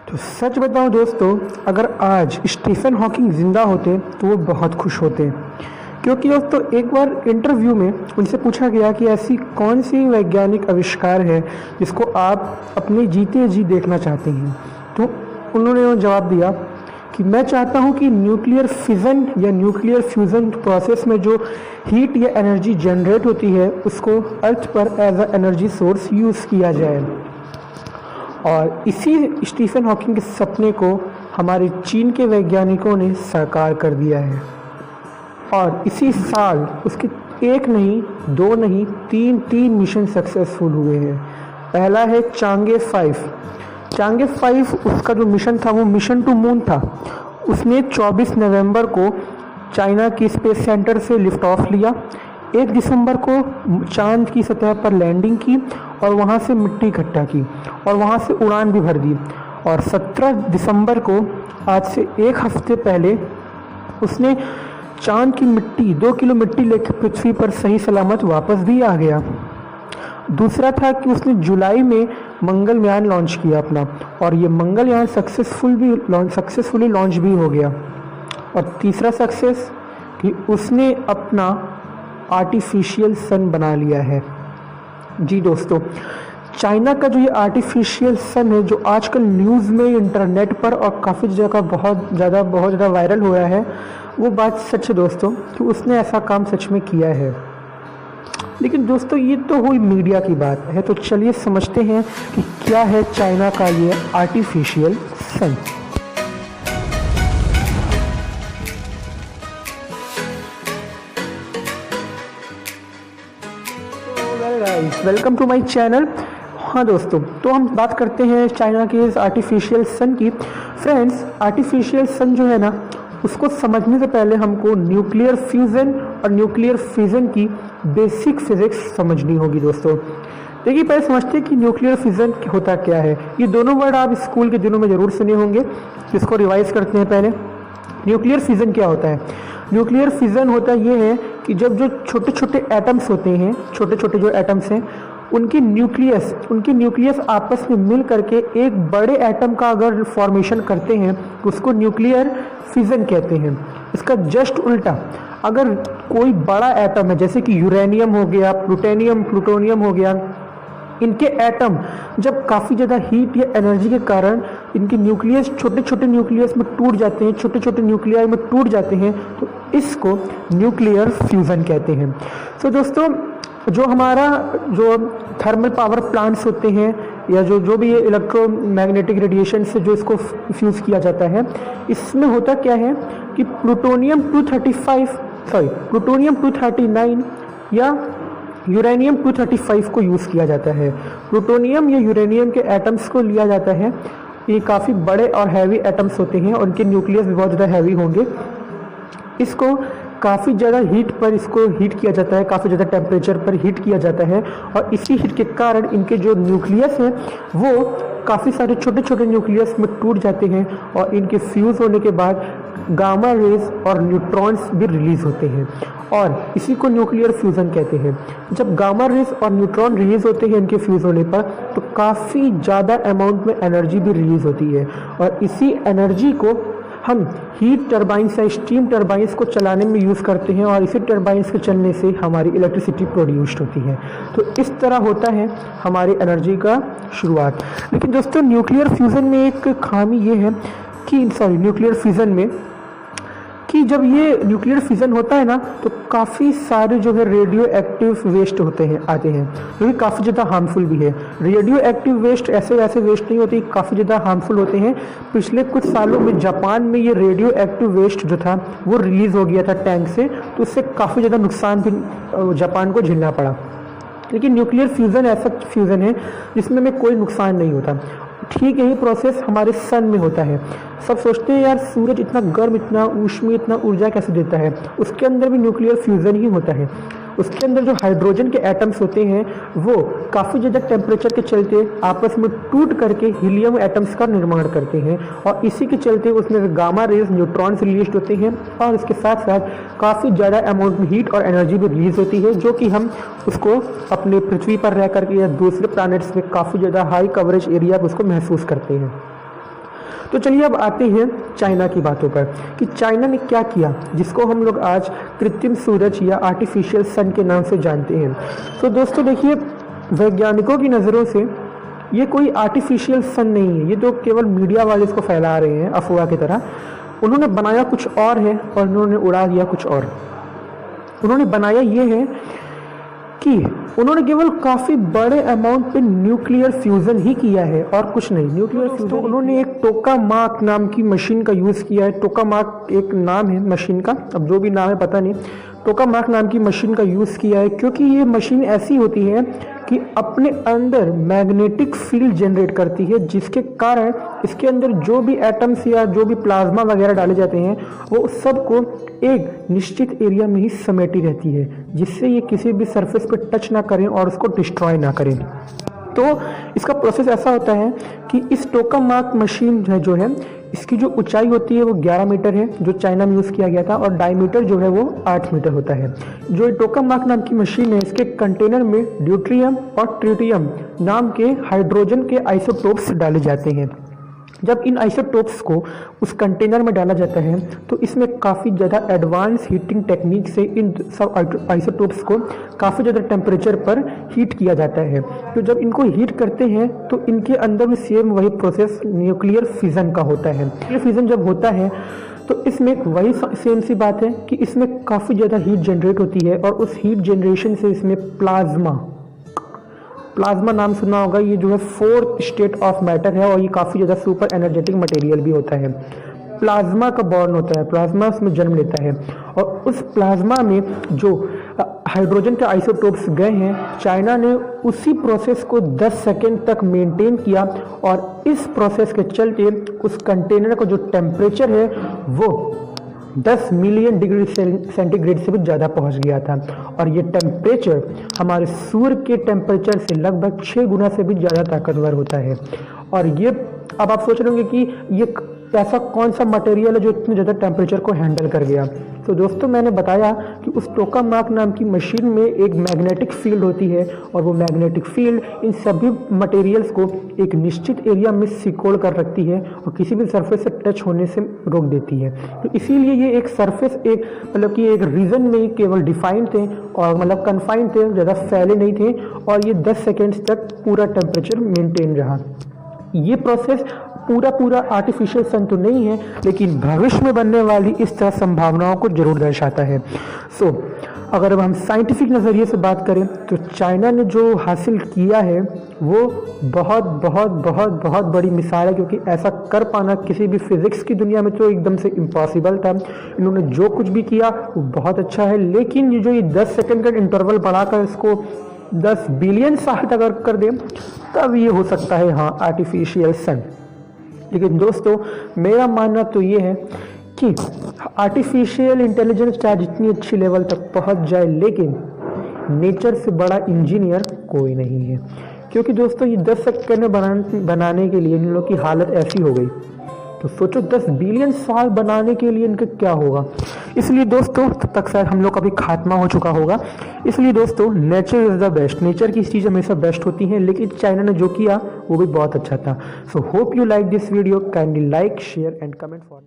तो सच बताऊं दोस्तों, अगर आज स्टीफन हॉकिंग ज़िंदा होते तो वो बहुत खुश होते। क्योंकि दोस्तों एक बार इंटरव्यू में उनसे पूछा गया कि ऐसी कौन सी वैज्ञानिक आविष्कार है जिसको आप अपने जीते जी देखना चाहते हैं। तो उन्होंने जवाब दिया कि मैं चाहता हूं कि न्यूक्लियर फिज़न या न्यूक्लियर फ्यूज़न प्रोसेस में जो हीट या एनर्जी जनरेट होती है उसको अर्थ पर as a energy source use किया जाए। और इसी स्टीफन हॉकिंग के सपने को हमारे चीन के वैज्ञानिकों ने साकार कर दिया है। और इसी साल उसके एक नहीं, दो नहीं, तीन मिशन सक्सेसफुल हुए हैं। पहला है चांगे 5। चांगे 5 उसका जो मिशन था वो मिशन टू मून था। उसने 24 नवंबर को चाइना की स्पेस सेंटर से लिफ्ट ऑफ लिया। 1 दिसंबर को चांद की सतह पर लैंडिंग की और वहाँ से मिट्टी इकट्ठा की और वहाँ से उड़ान भी भर दी। और 17 दिसंबर को, आज से 1 हफ्ते पहले, उसने चांद की मिट्टी 2 किलो मिट्टी लेकर पृथ्वी पर सही सलामत वापस भी आ गया। दूसरा था कि उसने जुलाई में मंगलयान लॉन्च किया अपना, और ये मंगलयान सक्सेसफुली लॉन्च भी हो गया। और तीसरा सक्सेस कि उसने अपना आर्टिफिशियल सन बना लिया है। जी दोस्तों, चाइना का जो ये आर्टिफिशियल सन है जो आजकल न्यूज़ में, इंटरनेट पर और काफ़ी जगह बहुत ज़्यादा वायरल हो रहा है, वो बात सच है दोस्तों कि उसने ऐसा काम सच में किया है। लेकिन दोस्तों ये तो हुई मीडिया की बात है, तो चलिए समझते हैं कि क्या है चाइना का ये artificial sun. Welcome to my channel. हाँ दोस्तों, तो हम बात करते हैं चाइना के इस आर्टिफिशियल सन की। फ्रेंड्स, आर्टिफिशियल सन जो है ना, उसको समझने से पहले हमको न्यूक्लियर फ्यूज़न और न्यूक्लियर फिज़न की बेसिक फिज़िक्स समझनी होगी दोस्तों। देखिए, पहले समझते हैं कि न्यूक्लियर फिज़न होता क्या है। ये दोनों वर्ड आप स्कूल के दिनों में ज़रूर सुने होंगे, जिसको रिवाइज करते हैं पहले। न्यूक्लियर फिज़न क्या होता है? न्यूक्लियर फिज़न होता ये है कि जब जो छोटे छोटे एटम्स होते हैं, छोटे छोटे जो एटम्स हैं, उनके न्यूक्लियस आपस में मिल करके एक बड़े एटम का अगर फॉर्मेशन करते हैं तो उसको न्यूक्लियर फिज़न कहते हैं। इसका जस्ट उल्टा, अगर कोई बड़ा एटम है जैसे कि यूरेनियम हो गया, प्लूटोनियम हो गया, इनके एटम जब काफ़ी ज़्यादा हीट या एनर्जी के कारण इनके न्यूक्लियस छोटे छोटे न्यूक्लियस में टूट जाते हैं, छोटे छोटे न्यूक्लियाई में टूट जाते हैं, तो इसको न्यूक्लियर फ्यूज़न कहते हैं। तो दोस्तों, जो हमारा जो थर्मल पावर प्लांट्स होते हैं या जो भी ये इलेक्ट्रोमैग्नेटिक रेडिएशन से जो इसको फ्यूज़ किया जाता है, इसमें होता क्या है कि प्लूटोनियम 239 या यूरेनियम 235 को यूज़ किया जाता है। प्लूटोनियम या यूरेनियम के एटम्स को लिया जाता है। ये काफ़ी बड़े और हैवी एटम्स होते हैं और उनके न्यूक्लियस भी बहुत ज़्यादा हैवी होंगे। इसको काफ़ी ज़्यादा हीट पर इसको हीट किया जाता है, काफ़ी ज़्यादा टेम्परेचर पर हीट किया जाता है, और इसी हीट के कारण इनके जो न्यूक्लियस है वो काफ़ी सारे छोटे छोटे न्यूक्लियस में टूट जाते हैं और इनके फ्यूज़ होने के बाद गामा रेज और न्यूट्रॉन्स भी रिलीज़ होते हैं, और इसी को न्यूक्लियर फ्यूज़न कहते हैं। जब गामा रेज और न्यूट्रॉन रिलीज़ होते हैं इनके फ्यूज़ होने पर, तो काफ़ी ज़्यादा अमाउंट में एनर्जी भी रिलीज़ होती है, और इसी एनर्जी को हम हीट टरबाइंस या स्टीम टरबाइंस को चलाने में यूज़ करते हैं, और इसी टरबाइंस के चलने से हमारी इलेक्ट्रिसिटी प्रोड्यूस्ड होती है। तो इस तरह होता है हमारी एनर्जी का शुरुआत। लेकिन दोस्तों, न्यूक्लियर फ्यूज़न में एक खामी ये है कि न्यूक्लियर फिज़न में कि जब ये न्यूक्लियर फिज़न होता है ना, तो काफ़ी सारे जो है रेडियो एक्टिव वेस्ट आते हैं, जो कि काफ़ी ज़्यादा हार्मफुल भी है। रेडियो एक्टिव वेस्ट ऐसे वैसे वेस्ट नहीं होते, काफ़ी ज़्यादा हार्मफुल होते हैं। पिछले कुछ सालों में जापान में ये रेडियो एक्टिव वेस्ट जो था वो रिलीज़ हो गया था टैंक से, तो उससे काफ़ी ज़्यादा नुकसान भी जापान को झेलना पड़ा। लेकिन न्यूक्लियर फ्यूज़न ऐसा फ्यूज़न है जिसमें हमें कोई नुकसान नहीं होता। ठीक यही प्रोसेस हमारे सन में होता है। सब सोचते हैं यार, सूरज इतना गर्म, इतना ऊष्मीय, इतना ऊर्जा कैसे देता है? उसके अंदर भी न्यूक्लियर फ्यूज़न ही होता है। उसके अंदर जो हाइड्रोजन के एटम्स होते हैं वो काफ़ी ज़्यादा टेम्परेचर के चलते आपस में टूट करके हीलियम एटम्स का निर्माण करते हैं, और इसी के चलते उसमें गामा रेज, न्यूट्रॉन्स रिलीज होते हैं, और इसके साथ साथ काफ़ी ज़्यादा अमाउंट में हीट और एनर्जी भी रिलीज होती है, जो कि हम उसको अपने पृथ्वी पर रह करके या दूसरे प्लैनेट्स में काफ़ी ज़्यादा हाई कवरेज एरिया पर उसको महसूस करते हैं। तो चलिए अब आते हैं चाइना की बातों पर कि चाइना ने क्या किया जिसको हम लोग आज कृत्रिम सूरज या आर्टिफिशियल सन के नाम से जानते हैं। तो दोस्तों देखिए, वैज्ञानिकों की नज़रों से ये कोई आर्टिफिशियल सन नहीं है, ये तो केवल मीडिया वाले इसको फैला रहे हैं अफवाह की तरह। उन्होंने बनाया कुछ और है और उन्होंने उड़ा दिया कुछ और। उन्होंने बनाया ये है कि उन्होंने केवल काफ़ी बड़े अमाउंट पे न्यूक्लियर फ्यूज़न ही किया है और कुछ नहीं। न्यूक्लियर फ्यूज़न उन्होंने एक टोकामाक नाम की मशीन का यूज़ किया है। टोकामाक एक नाम है मशीन का, अब जो भी नाम है पता नहीं। टोकामाक नाम की मशीन का यूज़ किया है क्योंकि ये मशीन ऐसी होती है कि अपने अंदर मैग्नेटिक फील्ड जनरेट करती है, जिसके कारण इसके अंदर जो भी एटम्स या जो भी प्लाज्मा वगैरह डाले जाते हैं वो सबको एक निश्चित एरिया में ही समेटी रहती है, जिससे ये किसी भी सरफेस पर टच ना करें और उसको डिस्ट्रॉय ना करें। तो इसका प्रोसेस ऐसा होता है कि इस टोकामाक मशीन जो है इसकी जो ऊंचाई होती है वो 11 मीटर है, जो चाइना में यूज़ किया गया था, और डायमीटर जो है वो 8 मीटर होता है। जो टोकामाक नाम की मशीन है, इसके कंटेनर में ड्यूट्रियम और ट्रिटियम नाम के हाइड्रोजन के आइसोटोप्स डाले जाते हैं। जब इन आइसोटोप्स को उस कंटेनर में डाला जाता है तो इसमें काफ़ी ज़्यादा एडवांस हीटिंग टेक्निक से इन सब आइसोटोप्स को काफ़ी ज़्यादा टेम्परेचर पर हीट किया जाता है। तो जब इनको हीट करते हैं तो इनके अंदर भी सेम वही प्रोसेस न्यूक्लियर फिजन का होता है। न्यूक्लियर फिजन जब होता है तो इसमें वही सेम सी बात है कि इसमें काफ़ी ज़्यादा हीट जनरेट होती है और उस हीट जनरेशन से इसमें प्लाज्मा नाम सुना होगा, ये जो है 4th स्टेट ऑफ मैटर है और ये काफ़ी ज़्यादा सुपर एनर्जेटिक मटेरियल भी होता है। प्लाज्मा का बॉर्न होता है, प्लाज्मा उसमें जन्म लेता है और उस प्लाज्मा में जो हाइड्रोजन के आइसोटोप्स गए हैं, चाइना ने उसी प्रोसेस को 10 सेकेंड तक मेंटेन किया और इस प्रोसेस के चलते उस कंटेनर का जो टेम्परेचर है वो 10 मिलियन डिग्री सेंटीग्रेड से भी ज़्यादा पहुंच गया था। और ये टेम्परेचर हमारे सूर्य के टेम्परेचर से लगभग 6 गुना से भी ज़्यादा ताकतवर होता है। और ये अब आप सोच रहे होंगे कि ये ऐसा कौन सा मटेरियल है जो इतने ज़्यादा टेम्परेचर को हैंडल कर गया। तो दोस्तों मैंने बताया कि उस टोकामाक नाम की मशीन में एक मैग्नेटिक फील्ड होती है और वो मैग्नेटिक फील्ड इन सभी मटेरियल्स को एक निश्चित एरिया में सिकोड़ कर रखती है और किसी भी सरफेस से टच होने से रोक देती है। तो इसीलिए ये एक सरफेस एक मतलब कि एक रीजन में ही केवल डिफाइंड थे और मतलब कन्फाइंड थे, ज़्यादा फैले नहीं थे और ये 10 सेकेंड्स तक पूरा टेम्परेचर मेंटेन रहा। ये प्रोसेस पूरा आर्टिफिशियल सन तो नहीं है, लेकिन भविष्य में बनने वाली इस तरह संभावनाओं को जरूर दर्शाता है। अगर अब हम साइंटिफिक नज़रिए से बात करें तो चाइना ने जो हासिल किया है वो बहुत बहुत बहुत बहुत बड़ी मिसाल है, क्योंकि ऐसा कर पाना किसी भी फिजिक्स की दुनिया में तो एकदम से इम्पॉसिबल था। इन्होंने जो कुछ भी किया वो बहुत अच्छा है, लेकिन ये 10 सेकेंड का इंटरवल बढ़ाकर इसको 10 बिलियन साल तक अगर कर दें तब ये हो सकता है हाँ आर्टिफिशियल सन। लेकिन दोस्तों मेरा मानना तो ये है कि आर्टिफिशियल इंटेलिजेंस चाहे जितनी अच्छी लेवल तक पहुंच जाए, लेकिन नेचर से बड़ा इंजीनियर कोई नहीं है। क्योंकि दोस्तों ये 10 सेकंड में बनाने के लिए इन लोगों की हालत ऐसी हो गई, तो सोचो 10 बिलियन साल बनाने के लिए इनका क्या होगा। इसलिए दोस्तों तब तक शायद हम लोग का भी खात्मा हो चुका होगा। इसलिए दोस्तों nature is the best, nature की चीज़ हमेशा बेस्ट होती हैं, लेकिन चाइना ने जो किया वो भी बहुत अच्छा था। So hope you like this video, kindly like share and comment for